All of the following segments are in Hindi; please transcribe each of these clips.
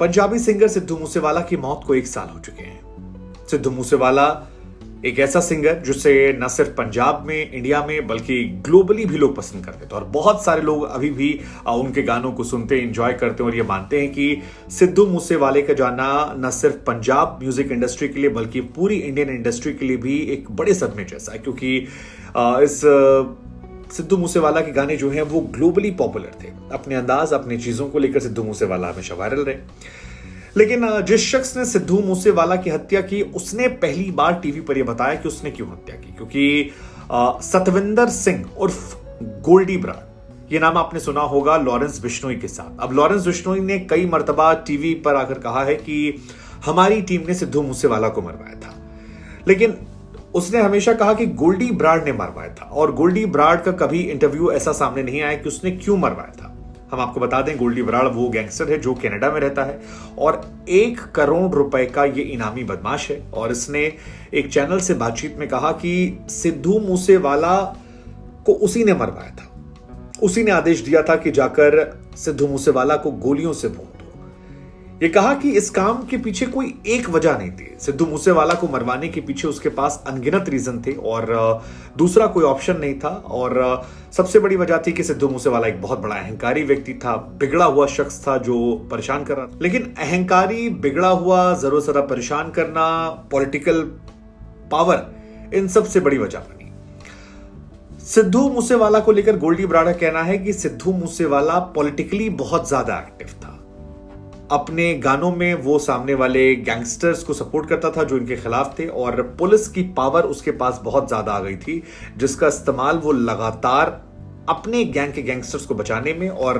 पंजाबी सिंगर सिद्धू मूसेवाला की मौत को 1 साल हो चुके हैं। सिद्धू मूसेवाला एक ऐसा सिंगर जिसे न सिर्फ पंजाब में, इंडिया में, बल्कि ग्लोबली भी लोग पसंद करते थे और बहुत सारे लोग अभी भी उनके गानों को सुनते, एंजॉय करते हैं और ये मानते हैं कि सिद्धू मूसेवाले का जाना न सिर्फ पंजाब म्यूजिक इंडस्ट्री के लिए बल्कि पूरी इंडियन इंडस्ट्री के लिए भी एक बड़े सदमे जैसा है, क्योंकि इस सिद्धू मूसेवाला के गाने जो हैं वो ग्लोबली पॉपुलर थे। अपने अंदाज, अपनी चीजों को लेकर सिद्धू मूसेवाला हमेशा वायरल रहे। लेकिन जिस शख्स ने सिद्धू मूसेवाला की हत्या की, उसने पहली बार टीवी पर यह बताया कि उसने क्यों हत्या की, क्योंकि सतविंदर सिंह उर्फ गोल्डी ब्राड, ये नाम आपने सुना होगा लॉरेंस बिश्नोई के साथ। अब लॉरेंस बिश्नोई ने कई मर्तबा टीवी पर आकर कहा है कि हमारी टीम ने सिद्धू मूसेवाला को मरवाया था, लेकिन उसने हमेशा कहा कि गोल्डी ब्राड ने मरवाया था और गोल्डी ब्राड का कभी इंटरव्यू ऐसा सामने नहीं आया कि उसने क्यों मरवाया था। हम आपको बता दें, गोल्डी ब्राड वो गैंगस्टर है जो कनाडा में रहता है और 1 करोड़ रुपए का ये इनामी बदमाश है और इसने एक चैनल से बातचीत में कहा कि सिद्धू मूसेवाला को उसी ने मरवाया था, उसी ने आदेश दिया था कि जाकर सिद्धू मूसेवाला को गोलियों से भून दो। ये कहा कि इस काम के पीछे कोई एक वजह नहीं थी, सिद्धू मूसेवाला को मरवाने के पीछे उसके पास अनगिनत रीजन थे और दूसरा कोई ऑप्शन नहीं था। और सबसे बड़ी वजह थी कि सिद्धू मूसेवाला एक बहुत बड़ा अहंकारी व्यक्ति था, बिगड़ा हुआ शख्स था जो परेशान कर रहा था। लेकिन अहंकारी, बिगड़ा हुआ, जरूरत से ज्यादा परेशान करना, पॉलिटिकल पावर, इन सबसे बड़ी वजह बनी। सिद्धू मूसेवाला को लेकर गोल्डी ब्राड का कहना है कि सिद्धू मूसेवाला पॉलिटिकली बहुत ज्यादा एक्टिव था। अपने गानों में वो सामने वाले गैंगस्टर्स को सपोर्ट करता था जो इनके खिलाफ थे और पुलिस की पावर उसके पास बहुत ज्यादा आ गई थी, जिसका इस्तेमाल वो लगातार अपने गैंग के गैंगस्टर्स को बचाने में और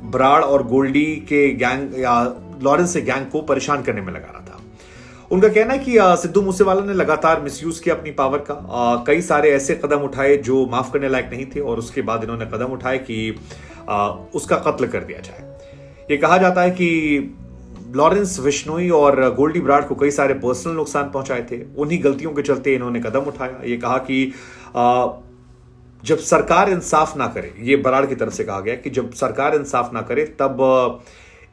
ब्राड और गोल्डी के गैंग या लॉरेंस के गैंग को परेशान करने में लगा रहा था। उनका कहना है कि सिद्धू मूसेवाला ने लगातार मिसयूज किया अपनी पावर का, कई सारे ऐसे कदम उठाए जो माफ करने लायक नहीं थे और उसके बाद इन्होंने कदम उठाए कि उसका कत्ल कर दिया जाए। ये कहा जाता है कि लॉरेंस बिश्नोई और गोल्डी ब्राड को कई सारे पर्सनल नुकसान पहुंचाए थे, उन्हीं गलतियों के चलते इन्होंने कदम उठाया। ये कहा कि जब सरकार इंसाफ ना करे, ये ब्राड की तरफ से कहा गया कि जब सरकार इंसाफ ना करे तब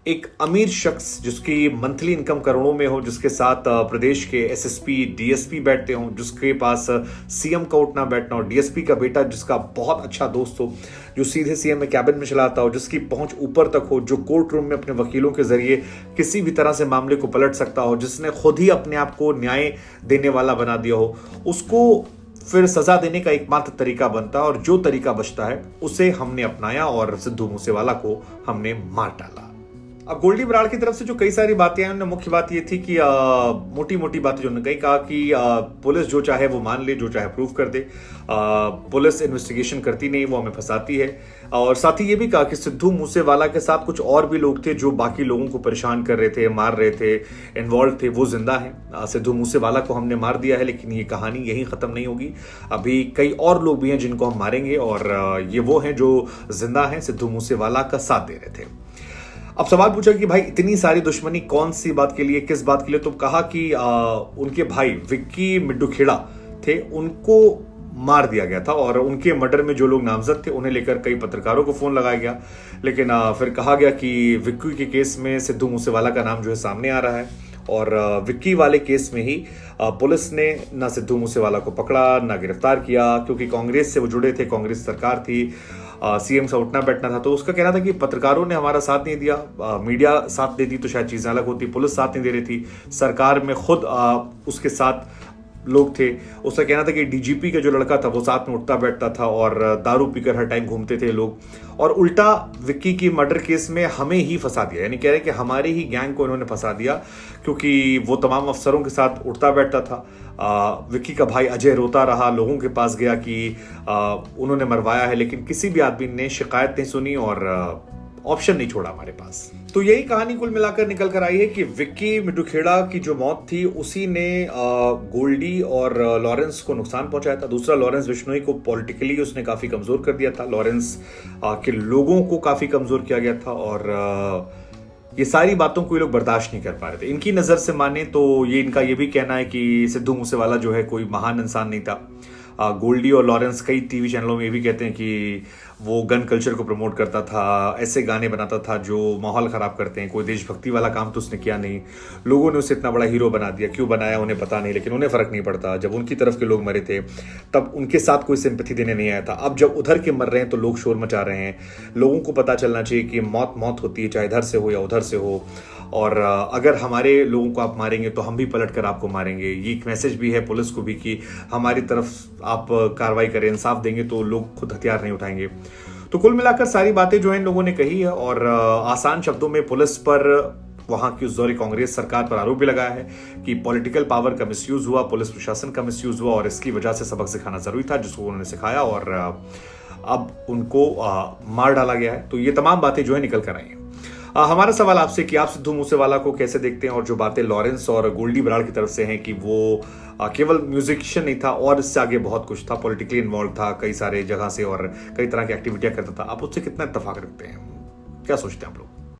एक अमीर शख्स जिसकी मंथली इनकम करोड़ों में हो, जिसके साथ प्रदेश के एसएसपी, डीएसपी बैठते हो, जिसके पास सीएम का उठना बैठना हो, डीएसपी का बेटा जिसका बहुत अच्छा दोस्त हो, जो सीधे सीएम में कैबिनेट में चलाता हो, जिसकी पहुंच ऊपर तक हो, जो कोर्ट रूम में अपने वकीलों के जरिए किसी भी तरह से मामले को पलट सकता हो, जिसने खुद ही अपने आप को न्याय देने वाला बना दिया हो, उसको फिर सजा देने का एकमात्र तरीका बनता है और जो तरीका बचता है उसे हमने अपनाया और सिद्धू मूसेवाला को हमने मार डाला। अब गोल्डी ब्राड की तरफ से जो कई सारी बातें हैं, उनमें मुख्य बात ये थी कि मोटी मोटी बातें जो उन्होंने कहा कि पुलिस जो चाहे वो मान ले, जो चाहे प्रूव कर दे, पुलिस इन्वेस्टिगेशन करती नहीं, वो हमें फंसाती है। और साथ ही ये भी कहा कि सिद्धू मूसेवाला के साथ कुछ और भी लोग थे जो बाकी लोगों को परेशान कर रहे थे, मार रहे थे, इन्वॉल्व थे, वो जिंदा है। सिद्धू मूसेवाला को हमने मार दिया है लेकिन ये कहानी यहीं खत्म नहीं होगी, अभी कई और लोग भी हैं जिनको हम मारेंगे और ये वो हैं जो जिंदा हैं, सिद्धू मूसेवाला का साथ दे रहे थे। अब सवाल पूछा कि भाई इतनी सारी दुश्मनी कौन सी बात के लिए, किस बात के लिए? तो कहा कि उनके भाई विक्की मिड्डूखेड़ा थे, उनको मार दिया गया था और उनके मर्डर में जो लोग नामजद थे उन्हें लेकर कई पत्रकारों को फोन लगाया गया, लेकिन फिर कहा गया कि विक्की के केस में सिद्धू मूसेवाला का नाम जो है सामने आ रहा है और विक्की वाले केस में ही पुलिस ने ना सिद्धू मूसेवाला को पकड़ा ना गिरफ्तार किया, क्योंकि कांग्रेस से वो जुड़े थे, कांग्रेस सरकार थी, सीएम से उठना बैठना था। तो उसका कहना था कि पत्रकारों ने हमारा साथ नहीं दिया, मीडिया साथ देती तो शायद चीजें अलग होती, पुलिस साथ नहीं दे रही थी, सरकार में खुद उसके साथ लोग थे। उसका कहना था कि डीजीपी का जो लड़का था वो साथ में उठता बैठता था और दारू पीकर हर टाइम घूमते थे लोग, और उल्टा विक्की की मर्डर केस में हमें ही फंसा दिया, यानी कह रहे कि हमारे ही गैंग को इन्होंने फंसा दिया, क्योंकि वो तमाम अफसरों के साथ उठता बैठता था। विक्की का भाई अजय रोता रहा, लोगों के पास गया कि उन्होंने मरवाया है, लेकिन किसी भी आदमी ने शिकायत नहीं सुनी और ऑप्शन नहीं छोड़ा हमारे पास। तो यही कहानी कुल मिलाकर निकल कर आई है कि विक्की मिड्डूखेड़ा की जो मौत थी उसी ने गोल्डी और लॉरेंस को नुकसान पहुंचाया था। दूसरा, लॉरेंस बिश्नोई को पॉलिटिकली उसने काफी कमजोर कर दिया था, लॉरेंस के लोगों को काफी कमजोर किया गया था और ये सारी बातों को ये लोग बर्दाश्त नहीं कर पा रहे थे। इनकी नजर से माने तो ये इनका ये भी कहना है कि सिद्धू मूसेवाला जो है कोई महान इंसान नहीं था, गोल्डी और लॉरेंस कई टीवी चैनलों में ये भी कहते हैं कि वो गन कल्चर को प्रमोट करता था, ऐसे गाने बनाता था जो माहौल ख़राब करते हैं, कोई देशभक्ति वाला काम तो उसने किया नहीं। लोगों ने उसे इतना बड़ा हीरो बना दिया, क्यों बनाया उन्हें पता नहीं, लेकिन उन्हें फ़र्क नहीं पड़ता। जब उनकी तरफ के लोग मरे थे तब उनके साथ कोई सिंपैथी देने नहीं आया था। अब जब उधर के मर रहे हैं तो लोग शोर मचा रहे हैं। लोगों को पता चलना चाहिए कि मौत मौत होती है, चाहे इधर से हो या उधर से हो, और अगर हमारे लोगों को आप मारेंगे तो हम भी पलट कर आपको मारेंगे। ये एक मैसेज भी है पुलिस को भी कि हमारी तरफ आप कार्रवाई करें, इंसाफ देंगे तो लोग खुद हथियार नहीं उठाएंगे। तो कुल मिलाकर सारी बातें जो इन लोगों ने कही है, और आसान शब्दों में पुलिस पर, वहां की उस दौरे कांग्रेस सरकार पर आरोप भी लगाया है कि पॉलिटिकल पावर का मिसयूज हुआ, पुलिस प्रशासन का मिसयूज हुआ, और इसकी वजह से सबक सिखाना जरूरी था, जिसको उन्होंने सिखाया, और अब उनको मार डाला गया है। तो ये तमाम बातें जो है निकल कर आई हैं। हमारा सवाल आपसे कि आप सिद्धू मूसेवाला को कैसे देखते हैं, और जो बातें लॉरेंस और गोल्डी बराड़ की तरफ से हैं कि वो केवल म्यूजिशियन नहीं था और इससे आगे बहुत कुछ था, पॉलिटिकली इन्वॉल्व था कई सारे जगह से और कई तरह की एक्टिविटियां करता था, आप उससे कितना इत्तेफाक रखते हैं, क्या सोचते हैं आप लोग?